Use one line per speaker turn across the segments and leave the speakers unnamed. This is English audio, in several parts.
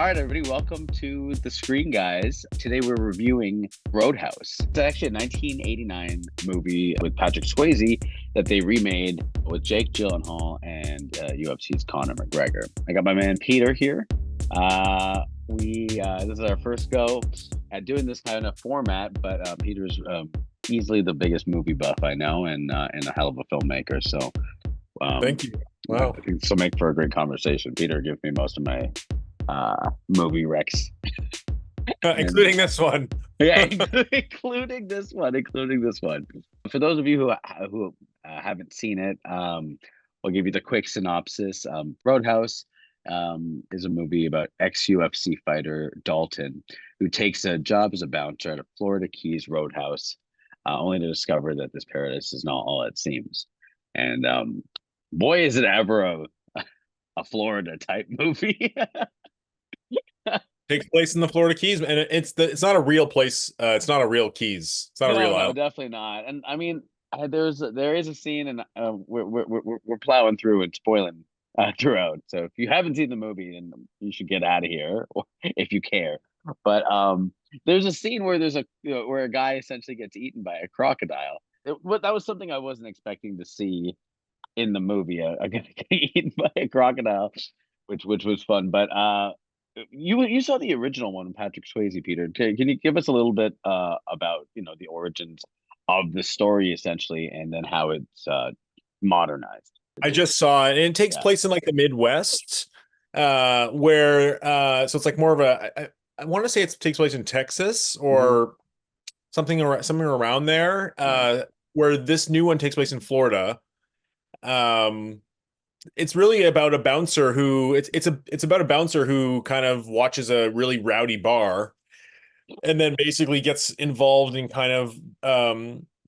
All right, everybody, welcome to the Screen Guys. Today we're reviewing Roadhouse. It's actually a 1989 movie with Patrick Swayze that they remade with Jake Gyllenhaal and UFC's Conor McGregor. I got my man Peter here. This is our first go at doing this kind of format, but Peter's easily the biggest movie buff I know and a hell of a filmmaker. So
Thank you. Wow.
I think this will make for a great conversation. Peter, give me most of my movie recs,
Including this one.
yeah, including this one. For those of you who haven't seen it, I'll give you the quick synopsis. Roadhouse is a movie about ex-UFC fighter Dalton, who takes a job as a bouncer at a Florida Keys roadhouse, only to discover that this paradise is not all it seems. And boy, is it ever a Florida type movie.
Takes place in the Florida Keys, and it's not a real place. It's not a real Keys. It's not a real
No,
island.
definitely not. And I mean, there is a scene, and we're plowing through and spoiling throughout. So if you haven't seen the movie, then you should get out of here, or if you care. But there's a scene where where a guy essentially gets eaten by a crocodile. That was something I wasn't expecting to see in the movie. A guy getting eaten by a crocodile, which was fun. But you saw the original one, Patrick Swayze, Peter. Can you give us a little bit about the origins of the story essentially, and then how it's modernized?
I just saw it, and it takes
Yeah.
place in like the Midwest, where so it's like more of I want to say it takes place in Texas or something around there, where this new one takes place in Florida. It's really about a bouncer who it's about a bouncer who kind of watches a really rowdy bar and then basically gets involved in kind of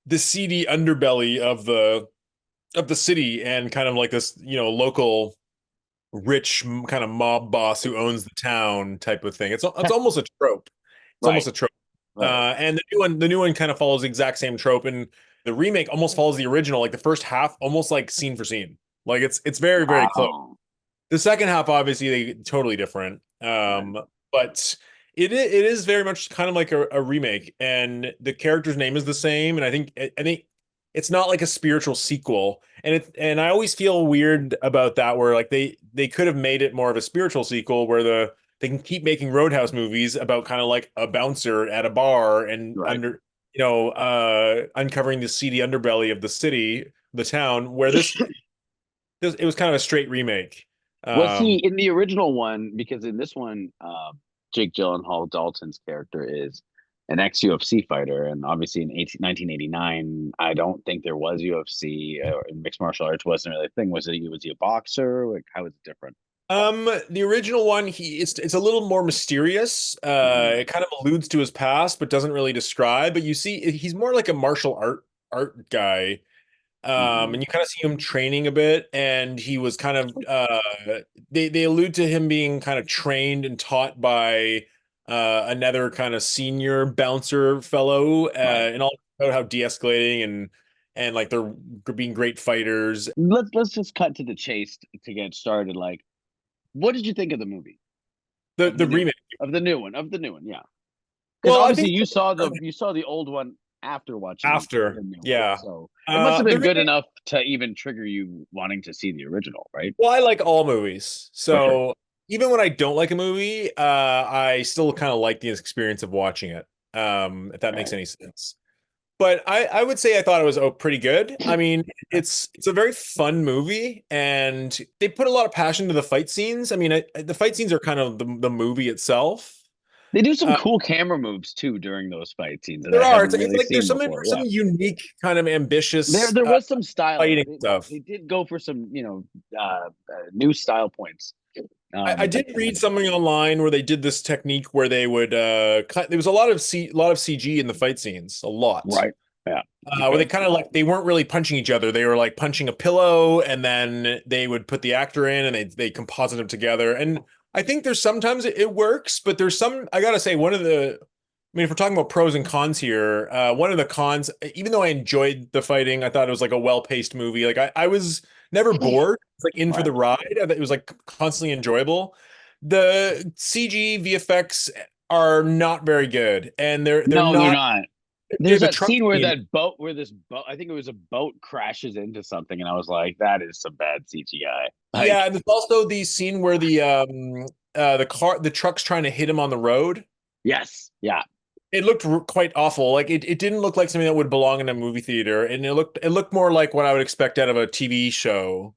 the seedy underbelly of the city, and kind of like this local rich kind of mob boss who owns the town type of thing. It's almost a trope. It's almost
Right.
a trope.
Right.
And the new one kind of follows the exact same trope, and the remake almost follows the original, like the first half, almost like scene for scene. Like it's very, very close.
Wow.
The second half, obviously, totally different. But it is very much kind of like a remake, and the character's name is the same. And I think it's not like a spiritual sequel. And I always feel weird about that, where like they could have made it more of a spiritual sequel, where they can keep making Roadhouse movies about kind of like a bouncer at a bar and
Right.
uncovering the seedy underbelly of the city, the town, where this it was kind of a straight remake.
Was he in the original one? Because in this one, Jake Gyllenhaal, Dalton's character, is an ex-UFC fighter, and obviously in 1989, I don't think there was UFC or mixed martial arts wasn't really a thing. Was he a boxer? Like, how was it different?
The original one, it's a little more mysterious. It kind of alludes to his past, but doesn't really describe. But you see, he's more like a martial art guy. And you kind of see him training a bit, and he was kind of they allude to him being kind of trained and taught by another kind of senior bouncer fellow, and all about how de-escalating and like they're being great fighters.
Let's just cut to the chase to get started. Like, what did you think of the movie?
The remake.
Of the new one? Of the new one, yeah. Because
Well, I
obviously
think
you saw the old one after watching
after,
the new one.
yeah.
So it must have
The
been good
remake,
enough to even trigger you wanting to see the original, right?
well, I like all movies,
For sure.
so even when I don't like a movie, I still kind of like the experience of watching it. If that makes
Right.
any sense. But I would say I thought it was pretty good. I mean, it's a very fun movie, and they put a lot of passion to the fight scenes. I mean, the fight scenes are kind of the movie itself.
They do some
Uh,
cool camera moves too during those fight scenes that
there
I
are.
haven't
It's
really
like there's
seen before.
some
Yeah.
unique kind of ambitious
There was some style.
fighting stuff.
They did go for some, new style points.
I did read something online where they did this technique where they would there was a lot of CG in the fight scenes, a lot.
Right. Yeah.
Where they kind of like they weren't really punching each other. They were like punching a pillow, and then they would put the actor in, and they composite them together. And I think there's sometimes it works, but there's some, I gotta say, I mean, if we're talking about pros and cons here, one of the cons, even though I enjoyed the fighting, I thought it was like a well-paced movie. Like I was never bored. It's like in for
Right.
the ride. It was like constantly enjoyable. the CG VFX are not very good, and they're
No, they're
not.
not.
They're
There's
the
that
truck
scene where
scene.
that boat, where this boat, I think it was a boat crashes into something, and I was like, that is some bad CGI.
Yeah,
Like,
and there's also the scene where the truck's trying to hit him on the road.
yes, yeah,
It looked quite awful. Like it didn't look like something that would belong in a movie theater, and it looked more like what I would expect out of a TV show.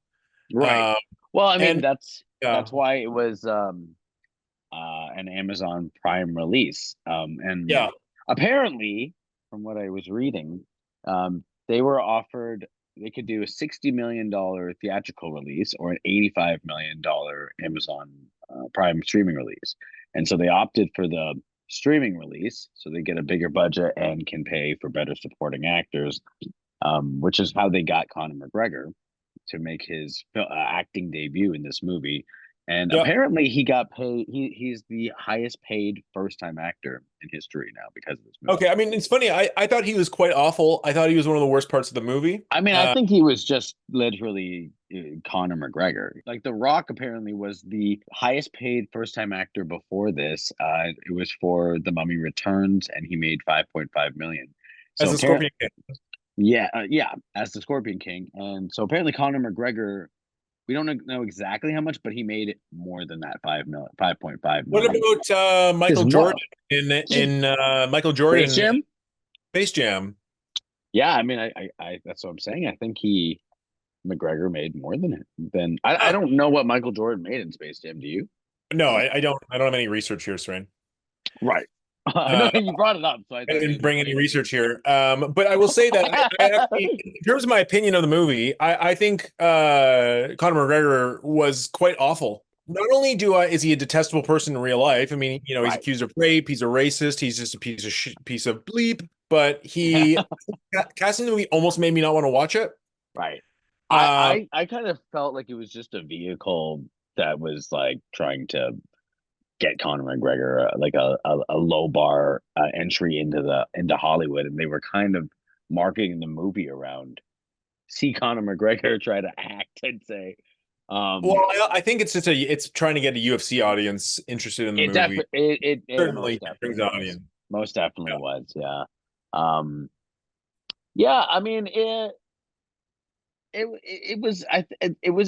right.
Um,
Well, I mean,
and
that's
yeah,
why it was an Amazon Prime release. And
yeah.
apparently, from what I was reading, they were offered they could do a $60 million theatrical release or an $85 million Amazon Prime streaming release, and so they opted for the streaming release, so they get a bigger budget and can pay for better supporting actors, which is how they got Conor McGregor to make his acting debut in this movie. And
Yeah.
apparently, he got paid. He's the highest paid first time actor in history now because of this movie.
Okay. I mean, it's funny. I thought he was quite awful. I thought he was one of the worst parts of the movie.
I mean, I think he was just literally Conor McGregor. Like The Rock apparently was the highest paid first time actor before this. It was for The Mummy Returns, and he made 5.5 million.
As
So
the
apparently,
Scorpion King.
yeah, as the Scorpion King. And so apparently, Conor McGregor, we don't know exactly how much, but he made it more than that 5.5
What
million.
about
Because
Michael Jordan
what?
in Michael
Space
Jordan
Jam?
Space Jam?
Yeah, I mean, I that's what I'm saying. I think McGregor made more than I
Huh.
don't know what Michael Jordan made in Space Jam. Do you?
No, I don't have any research here, Sren.
Right. I know
Uh,
you brought it up, so I
I
thought
didn't
maybe
bring any
something.
research here. But I will say that I actually, in terms of my opinion of the movie, I think Conor McGregor was quite awful. Not only is he a detestable person in real life. I mean, he's
Right.
accused of rape. He's a racist. He's just a piece of bleep. But he casting the movie almost made me not want to watch it.
Right. I,
Uh,
I I kind of felt like it was just a vehicle that was like trying to get Conor McGregor like a low bar entry into Hollywood, and they were kind of marketing the movie around see Conor McGregor try to act and say,
well,
um,
I think it's trying to get a UFC audience interested in the movie.
it
Certainly
most
brings
definitely was.
audience.
Most definitely
Yeah.
was. Yeah. Um, yeah. I mean, it was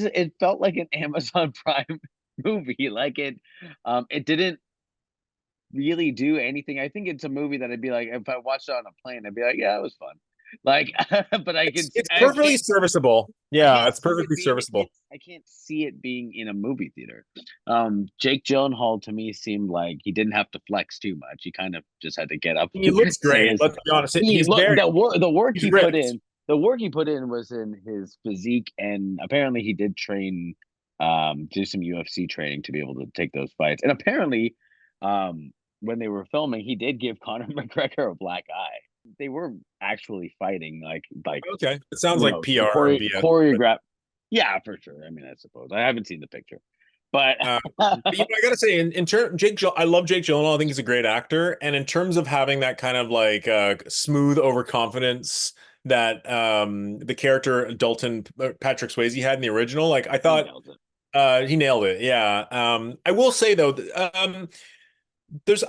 it felt like an Amazon Prime movie. Like it didn't really do anything. I think it's a movie that I'd be like, if I watched it on a plane, I'd be like, yeah, it was fun. Like, but
It's perfectly serviceable.
I
Yeah,
can't
it's
see it
perfectly
being
serviceable.
I can't see it being in a movie theater. Jake Gyllenhaal to me seemed like he didn't have to flex too much. He kind of just had to get up
He
and
looks
say
great.
his
Let's be honest.
he
He's
look
very
the work
he's
he put
ripped.
in was in his physique, and apparently he did train do some UFC training to be able to take those fights. And apparently when they were filming, he did give Conor McGregor a black eye. They were actually fighting like
Okay. It sounds like PR and BS. But,
choreograph. Yeah, for sure. I mean, I suppose I haven't seen the picture, but
I gotta say, in terms I love Jake Gyllenhaal. I think he's a great actor. And in terms of having that kind of like smooth overconfidence that the character Dalton Patrick Swayze had in the original, like I
he
thought
nailed it.
he nailed it. Yeah. I will say though, I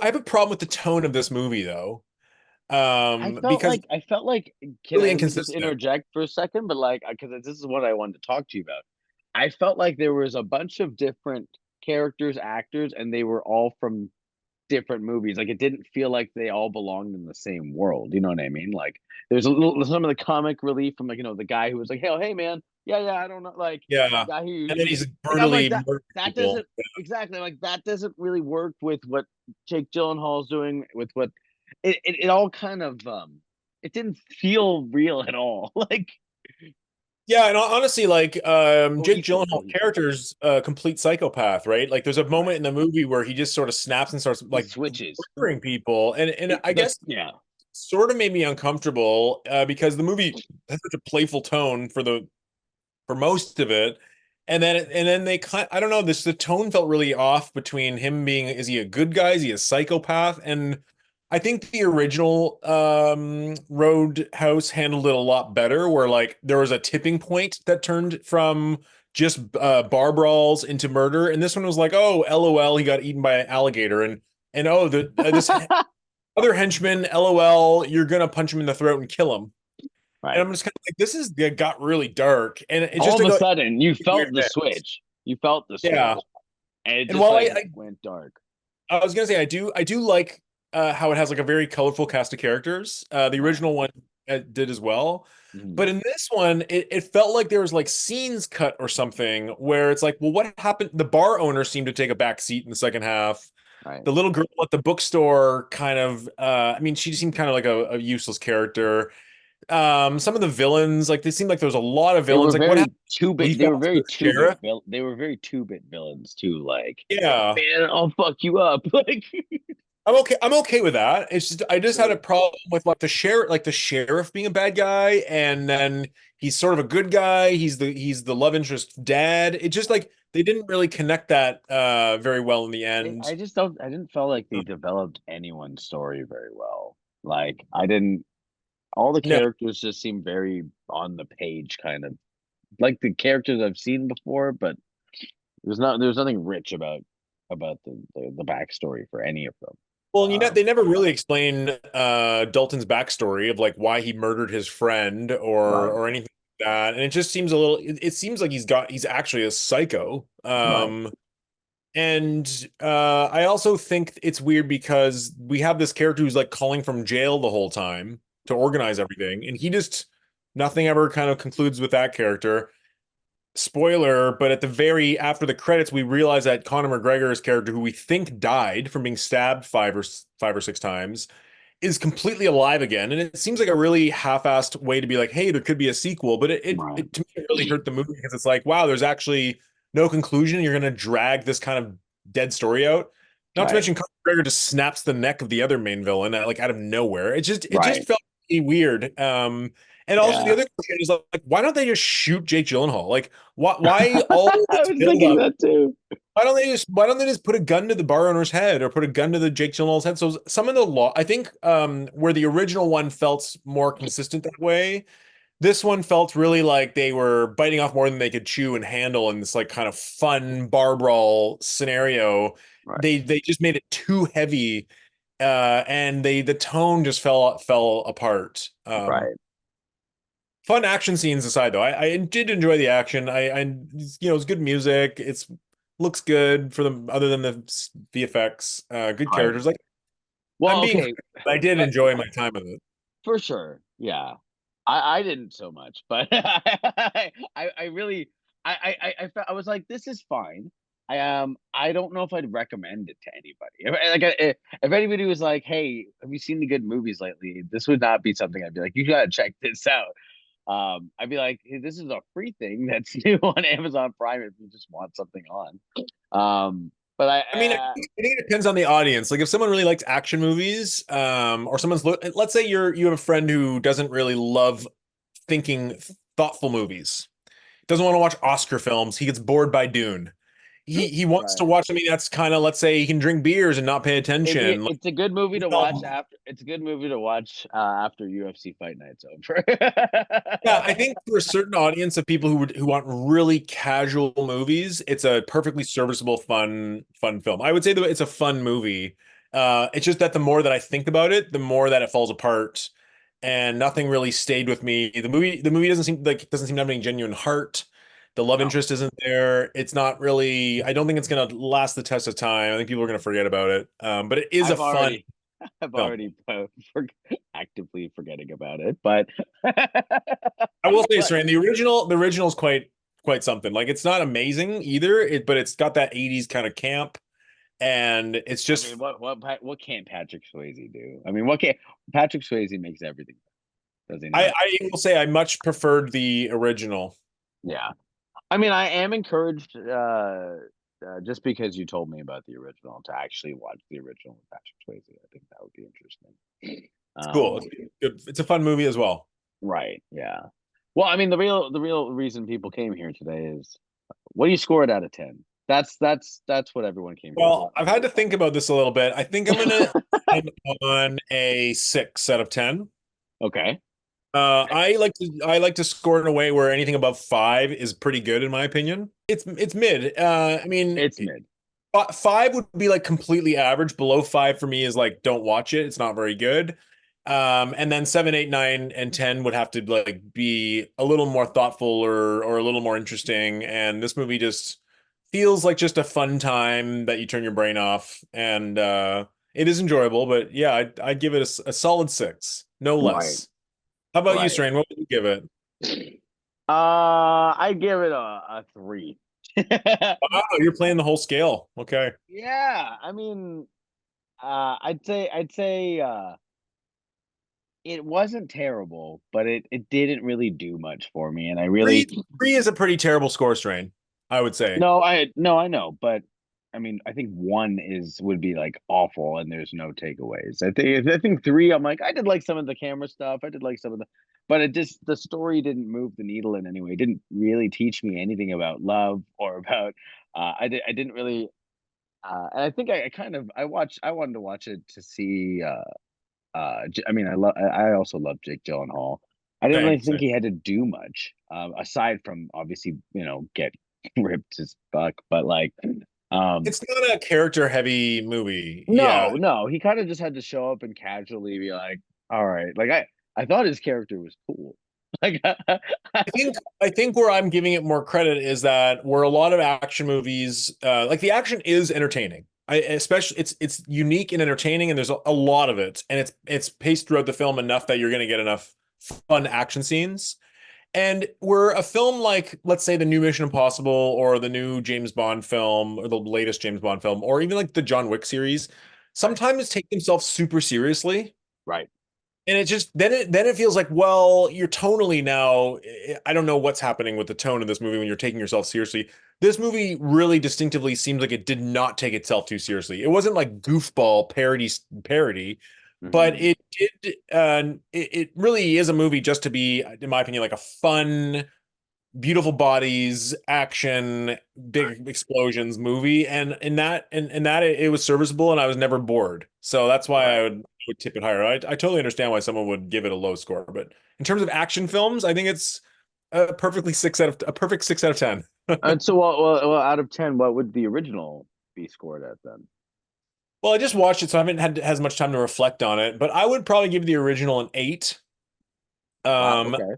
have a problem with the tone of this movie though. Because
I felt like, can
really
I let me just
inconsistent.
interject for a second? But like, because this is what I wanted to talk to you about. I felt like there was a bunch of different characters, actors, and they were all from different movies. Like it didn't feel like they all belonged in the same world. You know what I mean? Like there's a little some of the comic relief from like the guy who was like, hey man, yeah, I don't know, like
Yeah.
guy
And then
who
he's
like I'm
brutally
like
murdering
that
people.
doesn't exactly like that doesn't really work with what Jake Gyllenhaal's doing with what it all kind of it didn't feel real at all. Like
Yeah, and honestly, like Jake Gyllenhaal
cohesive.
character's a complete psychopath, right? Like there's a moment
Right.
in the movie where he just sort of snaps and starts
He
like
switches.
murdering people. And I guess
Yeah.
sort of made me uncomfortable because the movie has such a playful tone for most of it. And then they kind I don't know, the tone felt really off between him being is he a good guy, is he a psychopath? And I think the original Roadhouse handled it a lot better, where like there was a tipping point that turned from just bar brawls into murder, and this one was like, oh, LOL, he got eaten by an alligator, and oh, the this other henchman, LOL, you're gonna punch him in the throat and kill him. And
Right.
I'm just kind of like, this is it got really dark, and it
All
just
of a
like
sudden, you
a weird
felt the
mix.
switch. You felt the switch,
Yeah,
and it
and
just
while
like went dark.
I was gonna say I do like how it has like a very colorful cast of characters. The
Right.
original one did as well,
Mhm.
but in this one, it felt like there was like scenes cut or something where it's like, well, what happened? The bar owner seemed to take a back seat in the second half.
Right.
The little girl at the bookstore kind of, I mean, she seemed kind of like a useless character. Some of the villains, like they seemed like there was a lot of
They
villains.
were
Like what
very
happened?
two bit.
Leaf
They were
to
very
the
two bit.
sheriff.
They were very 2-bit villains too. Like,
Yeah.
man, I'll fuck you up. Like,
I'm okay. I'm okay with that. It's just I just had a
sure.
problem with like the sheriff being a bad guy, and then he's sort of a good guy. He's the love interest dad. It just like they didn't really connect that very well in the end.
I just don't. I didn't feel like they developed anyone's story very well. Like, I didn't. All the
No,
characters just seem very on the page, kind of like the characters I've seen before, but there's nothing rich about the backstory for any of them.
well, you know,
Um,
they never really explain Dalton's backstory of like why he murdered his friend
right,
or anything like that. And it just seems a little. It seems like he's actually a psycho.
right,
And I also think it's weird because we have this character who's like calling from jail the whole time to organize everything, and he just nothing ever kind of concludes with that character. Spoiler, but at the very after the credits, we realize that Conor McGregor's character, who we think died from being stabbed five or six times, is completely alive again. And it seems like a really half-assed way to be like, hey, there could be a sequel, but
right,
to me it really hurt the movie because it's like, wow, there's actually no conclusion. You're gonna drag this kind of dead story out. Not to
right,
mention Conor McGregor just snaps the neck of the other main villain like out of nowhere. It just
right.
felt really weird. And also the
Yeah,
other question is like, why don't they just shoot Jake Gyllenhaal? Like, why all
I
this
was
build
thinking
up?
that too.
Why don't they just put a gun to the bar owner's head or put a gun to the Jake Gyllenhaal's head? So some of the law, I think, where the original one felt more consistent that way, this one felt really like they were biting off more than they could chew and handle in this like kind of fun bar brawl scenario.
Right,
They just made it too heavy, and the tone just fell apart.
right.
Fun action scenes aside, though, I did enjoy the action. It's good music. It's looks good for them, other than the VFX. Good
Right.
characters. Like I'm
Well,
being,
okay,
I did
but
enjoy my time with it.
for sure, yeah. I didn't so much, but I really I was like, this is fine. I don't know if I'd recommend it to anybody. If anybody was like, hey, have you seen the good movies lately? This would not be something I'd be like, you gotta check this out. I'd be like, hey, this is a free thing that's new on Amazon Prime if you just want something on. But
I mean, I think it depends on the audience. Like if someone really likes action movies, or let's say you have a friend who doesn't really love thinking thoughtful movies, doesn't want to watch Oscar films. He gets bored by Dune. He wants to
right.
watch something that's kind of, let's say, he can drink beers and not pay attention. Like,
It's a good movie to watch
um,
after. It's a good movie to watch after UFC fight night's over.
yeah, I think for a certain audience of people who want really casual movies, it's a perfectly serviceable, fun film. I would say that it's a fun movie. It's just that the more that I think about it, the more that it falls apart, and nothing really stayed with me. The movie doesn't seem to have any genuine heart. The love
No,
interest isn't there. It's not really. I don't think it's gonna last the test of time. I think people are gonna forget about it. But it is a
I've
fun
already, I've
film.
already for, actively forgetting about it, but
I will say,
but
Saran, the original is quite something. Like it's not amazing either, but it's got that 80s kind of camp, and it's
I
just
mean, what can't Patrick Swayze do? I mean, what can Patrick Swayze makes everything, does he not?
I will say I much preferred the original.
Yeah. I mean, I am encouraged, just because you told me about the original, to actually watch the original with Patrick Swayze. I think that would be interesting.
It's cool.
Um,
It's good. It's a fun movie as well.
right, yeah. Well, I mean, the real reason people came here today is, what do you score it out of 10? That's what everyone came here
Well, I've had to think about this a little bit. I think I'm gonna
for.
end on a 6 out of 10.
Okay.
I like to score in a way where anything above 5 is pretty good in my opinion. It's mid. I mean,
It's mid.
5 would be like completely average. Below 5 for me is like don't watch it. It's not very good. And then 7, 8, 9, and 10 would have to like be a little more thoughtful or a little more interesting. And this movie just feels like just a fun time that you turn your brain off. And it is enjoyable, but yeah, I'd give it a solid 6, no
Right.
less. How about you,
Right.
Strain? What would you give it?
I give it a 3.
Oh, you're playing the whole scale. Okay.
Yeah, I mean, I'd say it wasn't terrible, but it didn't really do much for me, and I
Three
really
three is a pretty terrible score, Strain, I would say.
no, I know, but I mean, I think one is would be like awful, and there's no takeaways. I think three, I'm like, I did like some of the camera stuff, I did like some of the, but it just the story didn't move the needle in any way. It didn't really teach me anything about love or about. I didn't really, and I think I kind of I wanted to watch it to see. I mean, I also love Jake Gyllenhaal. I didn't really
Same,
think
same.
he had to do much, aside from obviously, get ripped as fuck. But like, um,
It's not a character heavy movie. Yeah.
no, no, he kind of just had to show up and casually be like, "All right." Like I thought his character was cool. Like,
I think where I'm giving it more credit is that where a lot of action movies, like the action is entertaining. I especially it's unique and entertaining, and there's a lot of it, and it's paced throughout the film enough that you're going to get enough fun action scenes. And where a film like, let's say, the new Mission Impossible or the new James Bond film or the latest James Bond film, or even like the John Wick series,
right,
sometimes take themselves super seriously.
right,
And it just then it feels like, well, you're tonally now. I don't know what's happening with the tone of this movie when you're taking yourself seriously. This movie really distinctively seems like it did not take itself too seriously. It wasn't like goofball parody, but
hmm,
it did. It really is a movie just to be, in my opinion, like a fun, beautiful bodies, action, big explosions movie, and in that it was serviceable, and I was never bored. So that's why I
right.
would tip it higher. I totally understand why someone would give it a low score, but in terms of action films, I think it's a perfect 6 out of 10.
And so, out of 10, what would the original be scored at then?
Well, I just watched it, so I haven't had as much time to reflect on it, but I would probably give the original an 8.
Wow.
Um,
Okay.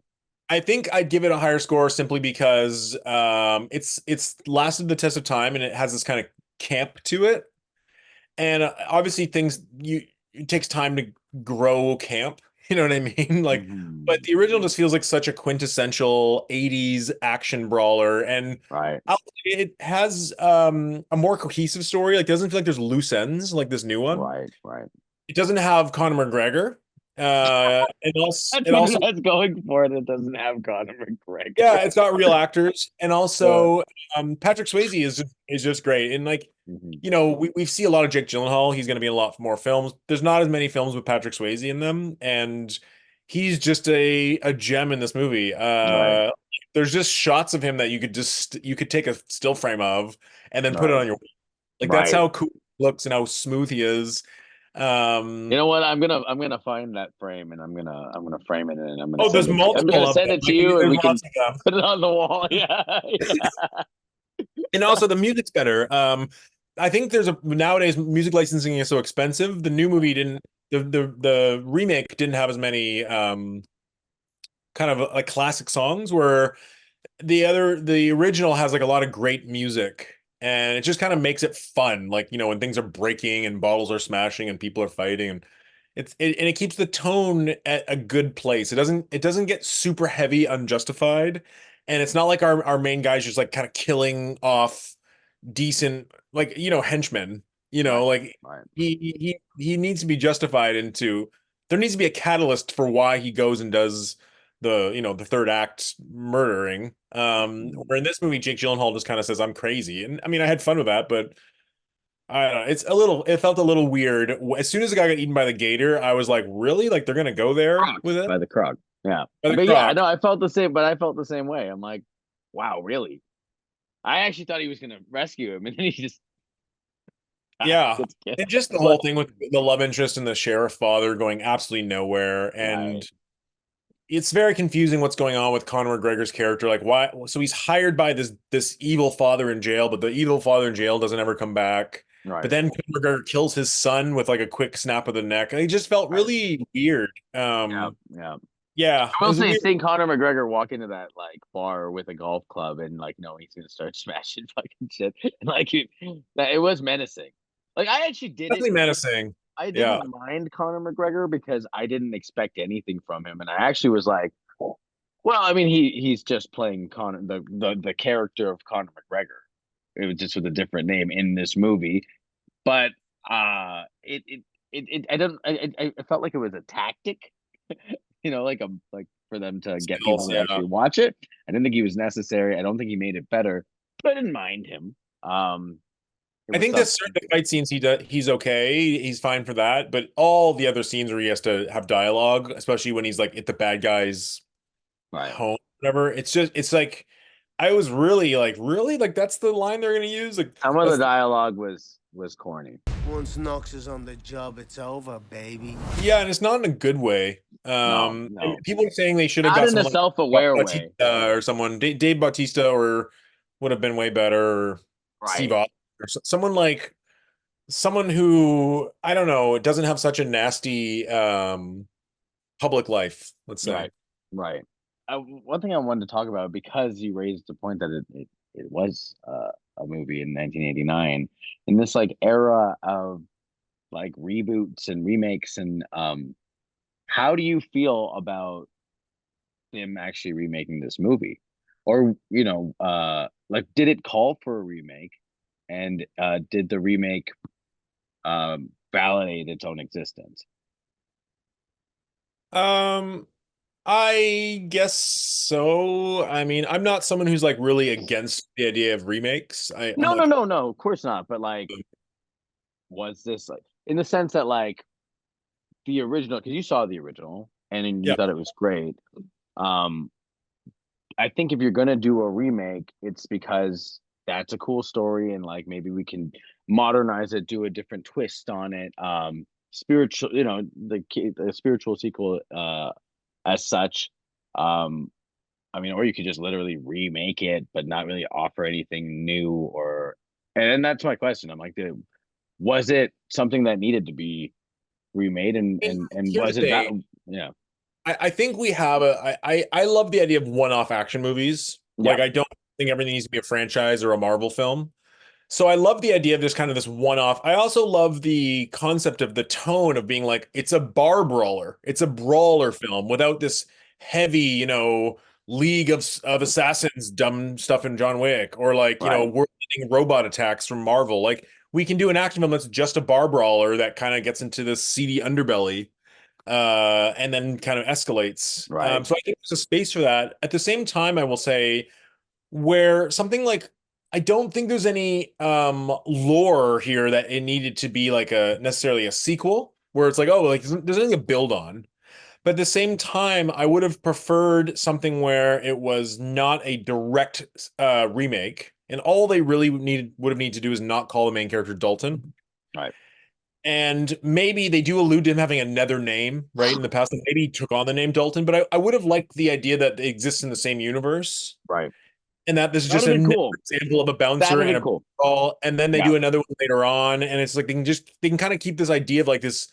I think I'd give it a higher score simply because it's lasted the test of time and it has this kind of camp to it. And obviously things you it takes time to grow camp, you know what I mean? Like, but
Hmm.
the original just feels like such a quintessential 80s action brawler, and
Right.
it has a more cohesive story. Like, doesn't feel like there's loose ends like this new one.
Right. Right.
It doesn't have Conor McGregor.
That's
It
what
also
that's going for. It doesn't have Conor McGregor.
Yeah, it's got real actors, and
Uh,
also Patrick Swayze is just great. And like,
mhm.
we see a lot of Jake Gyllenhaal. He's going to be in a lot more films. There's not as many films with Patrick Swayze in them, and he's just a gem in this movie.
Right.
There's just shots of him that you could take a still frame of and then put it
Right.
on your like. That's
Right.
how cool he looks and how smooth he is.
You
Um,
know what? I'm gonna find that frame, and I'm gonna frame it, and
oh, there's
I'm
multiple
gonna
of
send
them.
it to
Like,
you, and
there's
we can
lots of them.
put it on the wall. Yeah. Yeah.
And also the music's better. I think there's a nowadays music licensing is so expensive. The new movie didn't the remake didn't have as many kind of like classic songs where the original has like a lot of great music and it just kind of makes it fun. Like, when things are breaking and bottles are smashing and people are fighting and and it keeps the tone at a good place. It doesn't get super heavy unjustified. And it's not like our main guy's just like kind of killing off decent like henchmen,
Right.
like
Right.
he needs to be justified into there needs to be a catalyst for why he goes and does the third act murdering.
Mhm.
Where in this movie Jake Gyllenhaal just kind of says I'm crazy, and I mean I had fun with that, but I don't know, it felt a little weird. As soon as the guy got eaten by the gator, I was like, really, like they're gonna go there
Croc
with it
by the Croc. Yeah.
by the
But yeah,
croc.
no, I felt the same. But I felt the same way. I'm like, wow, really? I actually thought he was gonna rescue him, and then he just
Yeah.
gets killed.
And just the whole
But
thing with the love interest and the sheriff father going absolutely nowhere.
right.
And it's very confusing what's going on with Conor McGregor's character. Like, why? So he's hired by this evil father in jail, but the evil father in jail doesn't ever come back. But
Right.
then Conor McGregor kills his son with like a quick snap of the neck. And it just felt
Right.
really weird.
Yeah. Yeah.
Yeah,
I
it
will
was a
say,
weird.
seeing Conor McGregor walk into that like bar with a golf club and like knowing he's gonna start smashing fucking shit, and it was menacing. Like I actually
Definitely menacing.
I
Yeah.
didn't mind Conor McGregor because I didn't expect anything from him, and I actually was like, well, I mean, he's just playing Conor the character of Conor McGregor. It was just with a different name in this movie, but I don't I felt like it was a tactic, like for them to get people
Skills,
to
yeah.
actually watch it. I didn't think he was necessary. I don't think he made it better, but I didn't mind him. It
I
was
think that
something.
certain fight scenes he's okay. He's fine for that. But all the other scenes where he has to have dialogue, especially when he's like at the bad guy's
Right.
home, whatever, it's like I was really like, really? Like that's the line they're gonna use? Like
Some of the
that's
dialogue was corny.
Once Knox is on the job, it's over, baby.
yeah, and it's not in a good way.
No,
And
no,
people are saying they should have
not
got
in a
someone like
self-aware way.
Bautista or someone Dave Bautista or would have been way better. Or Steve
Right.
Austin or someone like someone who I don't know doesn't have such a nasty public life, let's say.
Right. Right. One thing I wanted to talk about because you raised the point that it was a movie in 1989 in this like era of like reboots and remakes and how do you feel about them actually remaking this movie? Or, like did it call for a remake and did the remake validate its own existence?
Um, I guess so. I mean, I'm not someone who's like really against the idea of remakes. I'm
No, no,
like,
no, no, of course not. But like, was this like in the sense that like the original, because you saw the original and then you
yeah.
thought it was great. Um, I think if you're gonna do a remake, it's because that's a cool story and like maybe we can modernize it, do a different twist on it. Spiritual, the spiritual sequel as such. Um, I mean, or you could just literally remake it, but not really offer anything new or and that's my question. I'm like, was it something that needed to be remade and
Here's the
was it that
thing.
yeah.
I think we have I love the idea of one-off action movies.
Yeah.
Like I don't think everything needs to be a franchise or a Marvel film. So I love the idea of just kind of this one-off. I also love the concept of the tone of being like it's a bar brawler. It's a brawler film without this heavy, League of Assassins dumb stuff in John Wick or like,
Right.
world-ending robot attacks from Marvel. Like we can do an action film that's just a bar brawler that kind of gets into this seedy underbelly and then kind of escalates.
Right.
So I think there's a space for that. At the same time, I will say where something like I don't think there's any lore here that it needed to be like a necessarily a sequel where it's like, oh, like there's nothing to build on. But at the same time, I would have preferred something where it was not a direct remake, and all they really would have needed to do is not call the main character Dalton.
Right.
And maybe they do allude to him having another name, right? In the past, and maybe he took on the name Dalton, but I would have liked the idea that they exist in the same universe
Right.
and that this is
That would
just
have been
another
cool.
example of a
That'd
bouncer
have
and
been
a
cool.
ball, and then they
Yeah.
do another one later on, and it's like they can kind of keep this idea of like this.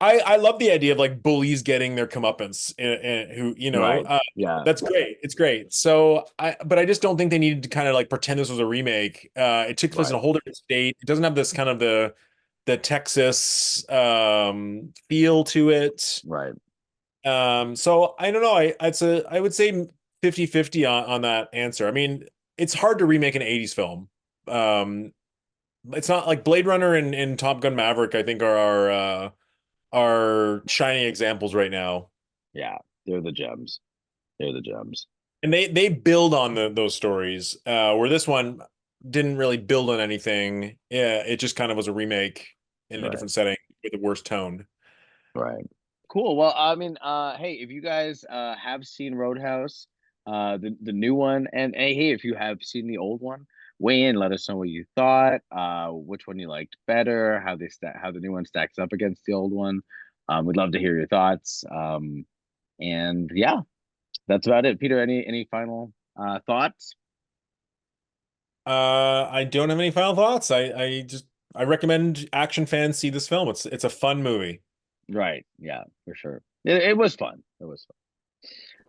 I love the idea of like bullies getting their comeuppance, who
Right. Yeah.
that's great. It's great. But I just don't think they needed to kind of like pretend this was a remake. It took place in
Right.
a whole different state. It doesn't have this kind of the Texas feel to it.
Right.
So I don't know. I would say 50-50 on that answer. I mean, it's hard to remake an 80s film. Um, it's not like Blade Runner and Top Gun Maverick, I think are shining examples right now.
Yeah. They're the gems. They're the gems.
And they build on those stories. Where this one didn't really build on anything. Yeah, it just kind of was a remake in a
Right.
different setting with a worse tone.
Right. Cool. Well, I mean, hey, if you guys have seen Roadhouse, the new one, and hey, if you have seen the old one, weigh in, let us know what you thought, which one you liked better, how the new one stacks up against the old one. We'd love to hear your thoughts. And yeah, that's about it. Peter, any final thoughts?
I don't have any final thoughts. I recommend action fans see this film. It's a fun movie.
Right. Yeah, for sure. It was fun. It was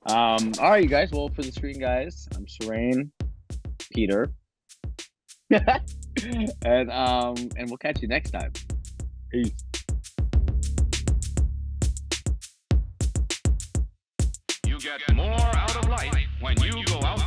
fun. All right, you guys. Well, for the screen guys, I'm Serain, Peter. And we'll catch you next time. Peace.
You get more out of life when you go out